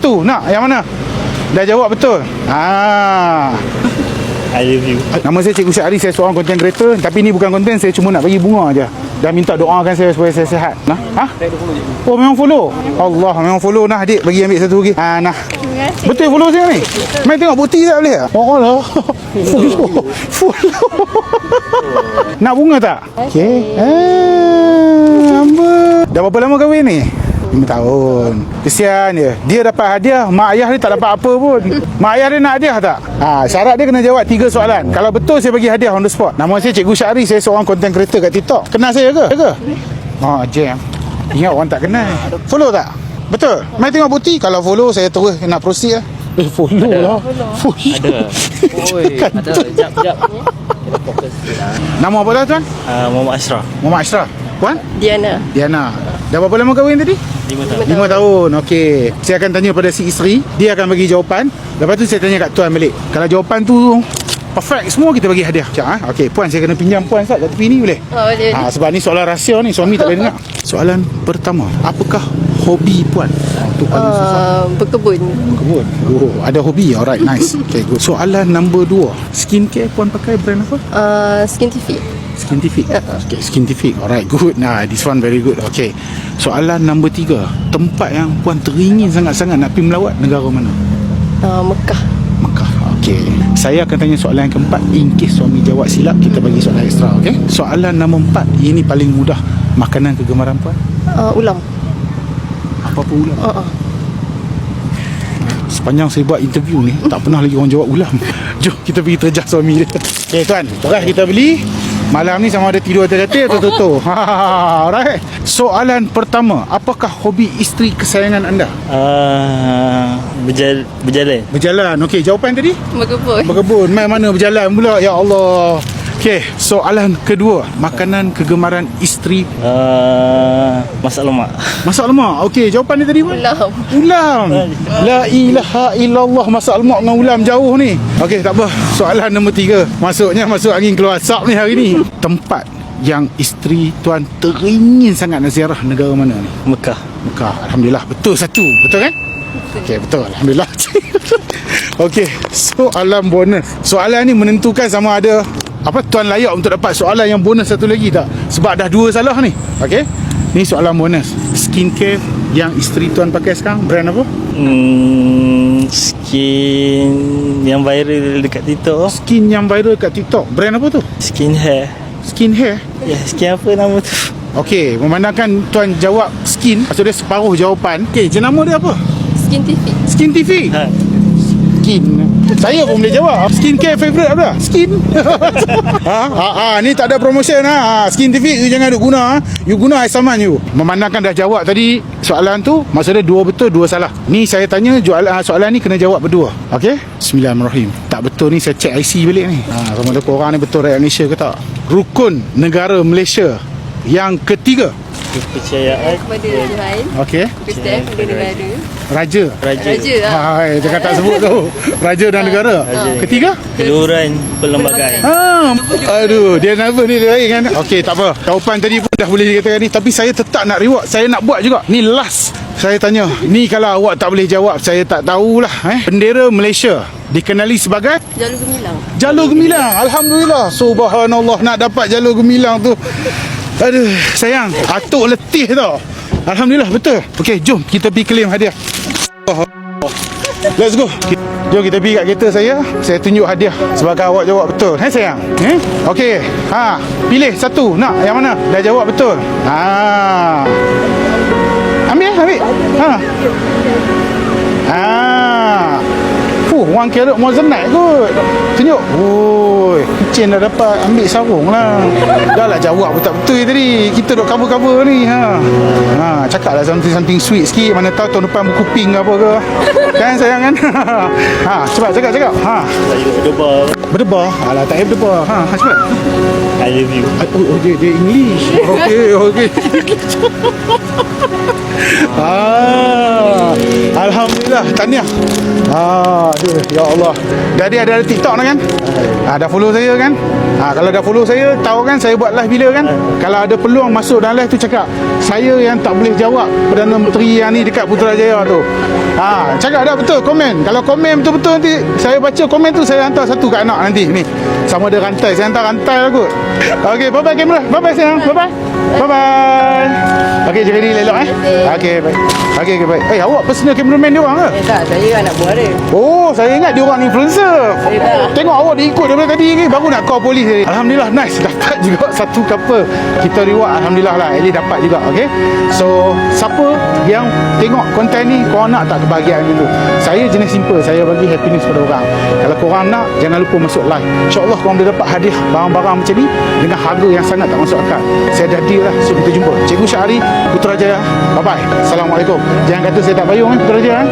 Tu nak yang mana? Dah jawab betul. I love you. Nama saya Cikgu Syahri, saya seorang content creator. Tapi ni bukan content, saya cuma nak bagi bunga aja. Dah minta doakan saya supaya saya sihat. Nah, Oh, memang follow. Allah, memang follow nah adik, bagi ambil satu lagi. Nah. Betul follow saya ni. Mai tengok bukti tak boleh? Oh lah. Follow. Nak bunga tak? Okey. Dah berapa lama kahwin ni? 5 tahun. Kesian dia. Dia dapat hadiah, mak ayah dia tak dapat apa pun. Mak ayah dia nak hadiah tak? Syarat dia kena jawab 3 soalan. Kalau betul saya bagi hadiah on the spot. Nama saya Cikgu Syahri, saya seorang content creator kat TikTok. Kenal saya ke? Jam. Ingat orang tak kenal. Follow tak? Betul? Mai tengok bukti. Kalau follow saya terus nak proceed lah. Follow lah. Ada. Ada. Jap. Nama apa dah tuan? Muhammad Ashraf. Muhammad Ashraf. Puan? Diana. Dah berapa lama kahwin tadi? 5 tahun. 5 tahun. Okey. Saya akan tanya pada si isteri, dia akan bagi jawapan. Lepas tu saya tanya kat tuan balik. Kalau jawapan tu perfect semua, kita bagi hadiah. Sekejap Okey, puan saya kena pinjam puan kat tepi ni boleh? Boleh. Sebab ni soalan rahsia ni, suami tak boleh dengar. Soalan pertama, apakah hobi puan? Tu paling susah. Berkebun. Kebun. Ada hobi. Alright, nice. Okay, good. Soalan nombor 2, skincare puan pakai brand apa? Scientific. Scientific. Okay, Scientific. Alright, good. Nah, this one very good. Okay. Soalan nombor 3, tempat yang puan teringin sangat-sangat nak pergi melawat, negara mana? Mekah. Mekah. Okay. Saya akan tanya soalan yang keempat. In case suami jawab silap, kita bagi soalan ekstra. Okay. Soalan nombor 4, ini paling mudah. Makanan kegemaran puan? Ulam. Apa-apa ulam? Sepanjang saya buat interview ni, tak pernah lagi orang jawab ulam. Jom kita pergi terjah suami dia. Okay tuan, beras kita beli. Malam ni sama ada tidur atas katil atau tutup. Alright. Soalan pertama, apakah hobi isteri kesayangan anda? Berjalan. Berjalan. Okey, jawapan tadi? Berkebun. Berkebun. Mai mana berjalan pula? Ya Allah. Okey, soalan kedua, makanan kegemaran isteri. Masak lemak. Masak lemak. Okey, jawapan dia tadi apa? Ulam. La ilaha illallah, masak lemak dengan ulam jauh ni. Okey, tak apa. Soalan nombor 3. Masuk angin keluar asap ni hari ni. Tempat yang isteri tuan teringin sangat nak ziarah, negara mana ni? Mekah. Alhamdulillah. Betul satu. Betul kan? Okey, betul. Alhamdulillah. Okey, soalan bonus. Soalan ni menentukan sama ada tuan layak untuk dapat soalan yang bonus satu lagi tak? Sebab dah 2 salah ni. Okey. Ni soalan bonus. Skincare yang isteri tuan pakai sekarang, brand apa? Skin yang viral dekat TikTok. Skin yang viral kat TikTok. Brand apa tu? Skin hair. Skin hair? Ya, skin apa nama tu? Okey, memandangkan tuan jawab skin, maksud dia separuh jawapan. Okey, jenama dia apa? Scientific. Scientific. Skin. Saya pun boleh jawab. Skincare favourite apa? Skin. Ni tak ada promotion Scientific you jangan duk guna. You guna air saman you. Memandangkan dah jawab tadi soalan tu, maksudnya 2 betul 2 salah. Ni saya tanya soalan ni kena jawab berdua. Okey? Bismillahirrahmanirrahim. Tak betul ni saya check IC balik ni. Sama ada korang ni betul rakyat Malaysia ke tak? Rukun negara Malaysia yang ketiga. Kepercayaan Kepada Tuhan. Okey. Kristen kepada negara. Raja. Jangan tak sebut tu. Raja dan negara. Ketiga? Keluaran perlembagaan. Aduh, dia nervous ni dia lain kan. Okey, tak apa. Jawapan tadi pun dah boleh dikatakan ni, tapi saya tetap nak reward. Saya nak buat juga. Ni last. Saya tanya, ni kalau awak tak boleh jawab, saya tak tahulah. Bendera Malaysia dikenali sebagai Jalur Gemilang. Jalur Gemilang. Alhamdulillah. Subhanallah, nak dapat Jalur Gemilang tu. Aduh, sayang, atuk letih tau. Alhamdulillah, betul. Okey, jom kita pergi claim hadiah. Let's go. Jom kita pergi kat kereta saya. Saya tunjuk hadiah sebagai awak jawab betul. Sayang? Okey. Pilih satu. Nak yang mana? Dah jawab betul. Ambil. One carat moissanite kot. Tunjuk. Kucing dah dapat. Ambil sarung lah. Dah lah jawab pun tak betul tadi. Kita duk cover-cover ni. Cakap lah something sweet sikit. Mana tahu tahun depan berkuping apa ke. Kan sayang kan? Cepat cakap. Berdebar. Berdebar? Alah tak payah berdebar. Cepat. I love you. Dia English. Okey. Alhamdulillah. Tahniah. Ya Allah. Dah ada TikTok dah kan? Dah follow saya kan? Kalau dah follow saya, tahu kan saya buat live bila kan? Kalau ada peluang masuk dalam live tu, cakap saya yang tak boleh jawab Perdana Menteri yang ni dekat Putrajaya tu. Cakap dah betul, komen. Kalau komen betul-betul nanti saya baca komen tu, saya hantar satu kat anak nanti ni. Sama ada rantai, saya hantar rantai lah kot. Okey, bye-bye kamera. Bye-bye sayang. Bye-bye. Bye-bye. Okey, jaga diri elok Okey, baik. Okey, baik. Awak personal cameraman dia orang ke? Tak, saya anak buah dia. Oh, saya ingat dia orang influencer. tak. Tengok awak diikut daripada tadi ni, baru nak call polis tadi. Alhamdulillah, nice. Dapat juga satu couple. Kita reward, alhamdulillah lah. Eli dapat juga, okey. So, siapa yang tengok konten ni, korang nak tak kebahagiaan dulu? Saya jenis simple, saya bagi happiness pada orang. Kalau korang nak, jangan lupa masuk live. InsyaAllah korang boleh dapat hadiah barang-barang macam ni dengan harga yang sangat tak masuk akal. Saya dah deal lah. So, kita jumpa. Cikgu Syahri, Putrajaya. Bye-bye. Assalamualaikum. Jangan kata saya tak payung, Putrajaya.